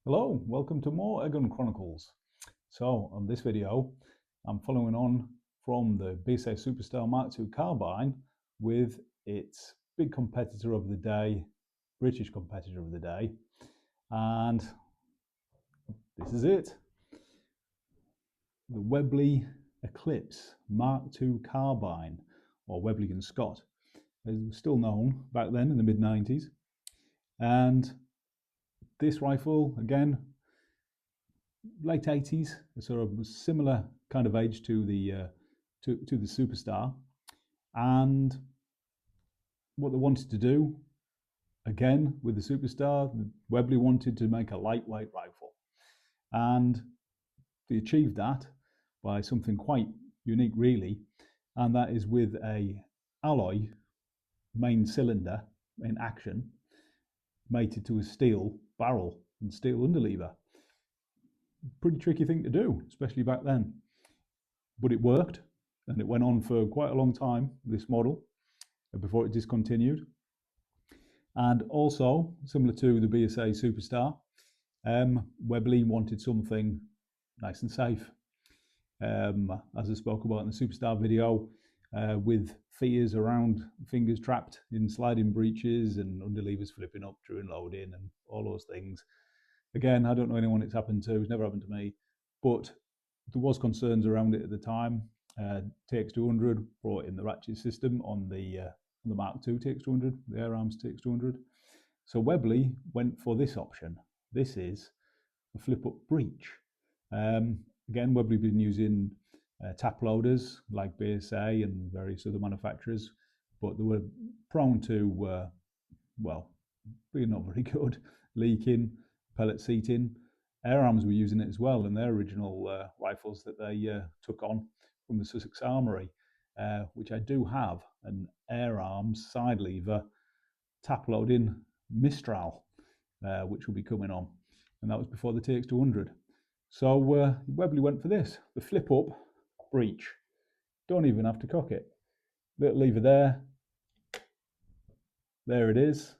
Hello, welcome to more Airgun Chronicles. So on this video, I'm following on from the BSA Superstar Mark II Carbine with its big competitor of the day, British competitor of the day, and this is it. The Webley Eclipse Mark II Carbine, or Webley and Scott, as it was still known back then in the mid-90s. And this rifle, again, late 80s, sort of similar kind of age to the Superstar, and what they wanted to do, again with the Superstar, Webley wanted to make a lightweight rifle, and they achieved that by something quite unique, really, and that is with a alloy main cylinder in action, mated to a steel barrel and steel underlever. Pretty tricky thing to do, especially back then, but it worked, and it went on for quite a long time, this model, before it discontinued. And also, similar to the BSA Superstar, Webley wanted something nice and safe. As I spoke about in the Superstar video, with fears around fingers trapped in sliding breeches and underlevers flipping up during loading and all those things. Again, I don't know anyone it's happened to, it's never happened to me, but there was concerns around it at the time. TX200 brought in the ratchet system on the Mark II TX200, the Air Arms TX200. So Webley went for this option. This is a flip-up breech. Again, Webley been using tap loaders like BSA and various other manufacturers, but they were prone to, well, being not very good, leaking, pellet seating. Air Arms were using it as well in their original rifles that they took on from the Sussex Armoury, which I do have an Air Arms side lever tap loading Mistral, which will be coming on, and that was before the TX200. So Webley went for this, the flip up breech. Don't even have to cock it. Little lever there. There it is.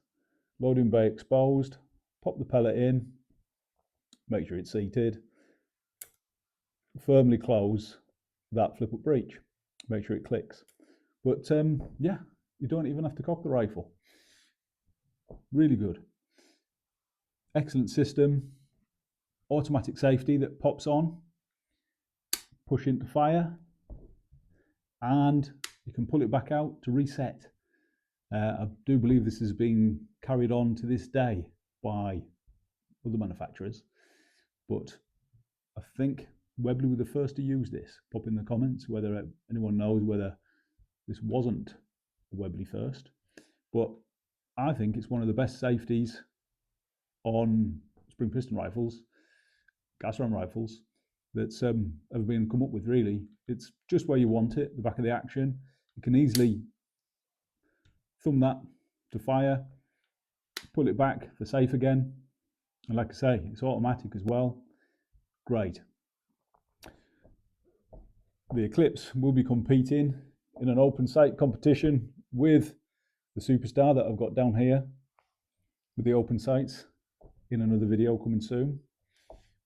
Loading bay exposed. Pop the pellet in. Make sure it's seated. Firmly close that flip up breech. Make sure it clicks. But yeah, you don't even have to cock the rifle. Really good. Excellent system. Automatic safety that pops on. Push into fire. And you can pull it back out to reset. I do believe this is being carried on to this day by other manufacturers, but I think Webley were the first to use this. Pop in the comments whether anyone knows whether this wasn't Webley first, but I think it's one of the best safeties on spring piston rifles, gas ram rifles, that's ever been come up with, really. It's just where you want it, the back of the action. You can easily thumb that to fire, pull it back for safe again, and like I say, it's automatic as well. Great. The Eclipse will be competing in an open sight competition with the Superstar that I've got down here with the open sights in another video coming soon.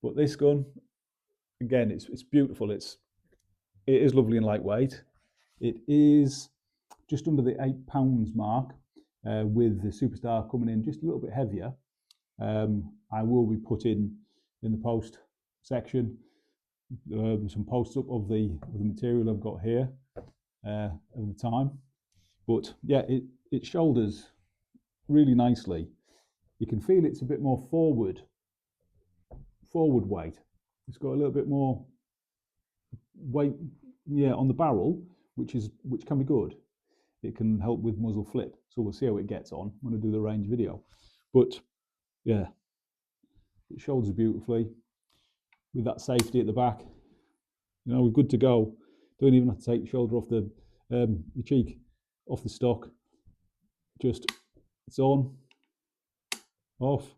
But this gun, again, it's beautiful. It is lovely and lightweight. It is just under the 8 pounds mark, with the Superstar coming in just a little bit heavier. I will be putting in the post section some posts up of the material I've got here at the time. But yeah, it shoulders really nicely. You can feel it's a bit more forward weight. It's got a little bit more weight, yeah, on the barrel, which can be good. It can help with muzzle flip, so we'll see how it gets on when I do the range video. But yeah, it shoulders beautifully with that safety at the back. You know, we're good to go. Don't even have to take the shoulder off the cheek off the stock. Just it's on, off.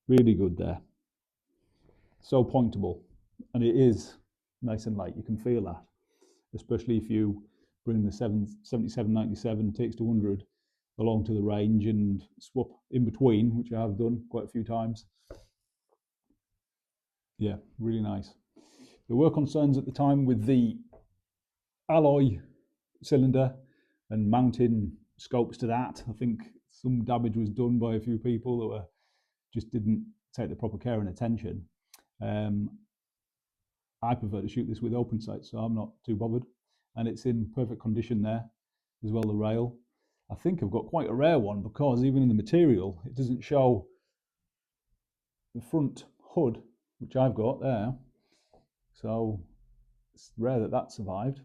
Really good there. So pointable, and it is nice and light. You can feel that, especially if you bring the 7797 TX200 along to the range and swap in between, which I have done quite a few times. Yeah, really nice. There were concerns at the time with the alloy cylinder and mounting scopes to that. I think some damage was done by a few people that just didn't take the proper care and attention. I prefer to shoot this with open sights, so I'm not too bothered. And it's in perfect condition there, as well the rail. I think I've got quite a rare one because even in the material, it doesn't show the front hood, which I've got there. So it's rare that that survived.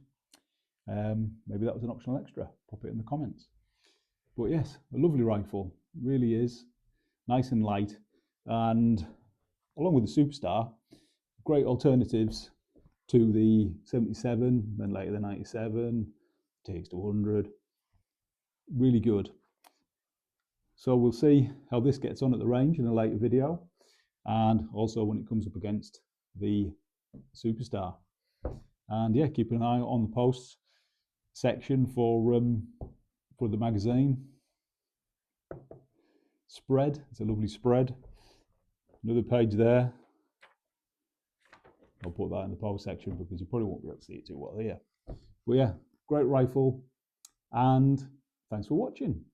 Maybe that was an optional extra. Pop it in the comments. But yes, a lovely rifle, really is. Nice and light. And along with the Superstar, great alternatives to the 77, then later the 97, TX200. Really good. So we'll see how this gets on at the range in a later video, and also when it comes up against the Superstar. And yeah, keep an eye on the posts section for the magazine spread. It's a lovely spread. Another page there. I'll put that in the post section because you probably won't be able to see it too well here. But yeah, great rifle, and thanks for watching.